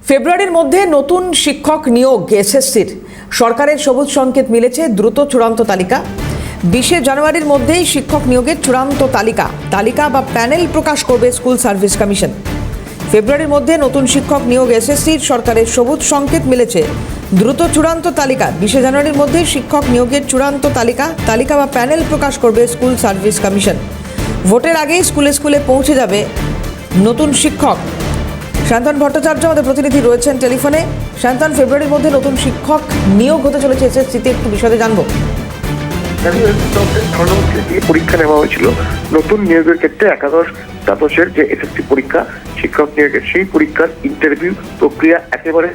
ফেব্রুয়ারির মধ্যে নতুন শিক্ষক নিয়োগ এসএসসির সরকারের সবুজ সংকেত মিলেছে। দ্রুত চূড়ান্ত তালিকা 20 জানুয়ারির মধ্যেই শিক্ষক নিয়োগের চূড়ান্ত তালিকা বা প্যানেল প্রকাশ করবে স্কুল সার্ভিস কমিশন। ফেব্রুয়ারির মধ্যে নতুন শিক্ষক নিয়োগ এসএসসির সরকারের সবুজ সংকেত মিলেছে। দ্রুত চূড়ান্ত তালিকা 20 জানুয়ারির মধ্যে শিক্ষক নিয়োগের চূড়ান্ত তালিকা বা প্যানেল প্রকাশ করবে স্কুল সার্ভিস কমিশন। ভোটের আগেই স্কুলে স্কুলে পৌঁছে যাবে নতুন শিক্ষক। শান্তন ভট্টাচার্য আমাদের প্রতিনিধি রয়েছেন টেলিফোনে। শান্তন, ফেব্রুয়ারির মধ্যে নতুন শিক্ষক নিয়োগ হতে চলেছে এসএসসিতে, একটু বিশদে জানবো। পরীক্ষা নেওয়া হয়েছিল নতুন নিয়োগের ক্ষেত্রে একাদশ দ্বাদশের যে এসএসসি পরীক্ষা শিক্ষক নিয়োগের, সেই পরীক্ষার ইন্টারভিউ প্রক্রিয়া একেবারে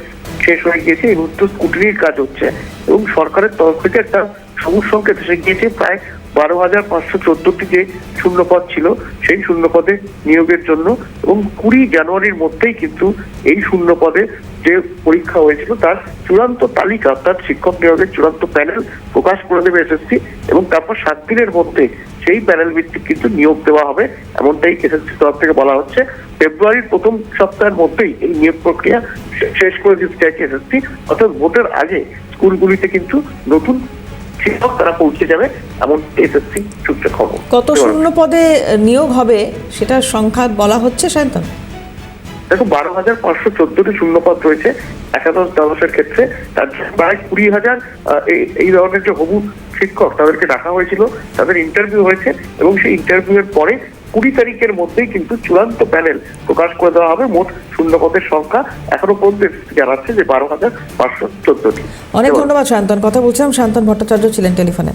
শেষ হয়ে গিয়েছে। এই মুহূর্তে স্কুটিনির কাজ হচ্ছে এবং সরকারের তরফ থেকে একটা সবুজ সংকেত এসে গিয়েছে। প্রায় 12,514টি যে শূন্যপদ ছিল সেই শূন্যপদে নিয়োগের জন্য, এবং 20 জানুয়ারির মধ্যেই কিন্তু এই শূন্যপদে যে পরীক্ষা হয়েছিল তার চূড়ান্ত তালিকা, অর্থাৎ শিক্ষক নিয়োগের চূড়ান্ত প্যানেল প্রকাশ করে দেবে এসএসসি, এবং তারপর 7 দিনের মধ্যে সেই প্যানেল ভিত্তিক কিন্তু নিয়োগ দেওয়া হবে, এমনটাই এসএসসি তরফ থেকে বলা হচ্ছে। ফেব্রুয়ারির প্রথম সপ্তাহের মধ্যেই এই নিয়োগ প্রক্রিয়া শেষ করে দিতে চাইছে এসএসসি, অর্থাৎ ভোটের আগে স্কুলগুলিতে কিন্তু নতুন শিক্ষক তারা পৌঁছে যাবে, এমন এসএসসি সূত্রে খবর। কত শূন্য পদে নিয়োগ হবে সেটার সংখ্যা বলা হচ্ছে শান্তন? দেখো, 12,514টি শূন্যপদ রয়েছে একাদশ দ্বাদশের ক্ষেত্রে। তার প্রায় 20,000 এই ধরনের যে হবু শিক্ষক তাদেরকে ডাকা হয়েছিল, তাদের ইন্টারভিউ হয়েছে, এবং সেই ইন্টারভিউয়ের পরে 20 তারিখের মধ্যেই কিন্তু চূড়ান্ত প্যানেল প্রকাশ করে দেওয়া হবে। মোট শূন্যপদের সংখ্যা এখনো পর্যন্ত জানাচ্ছে যে 12,514টি। অনেক ধন্যবাদ শান্তন। কথা বলছিলাম, শান্তন ভট্টাচার্য ছিলেন টেলিফোনে।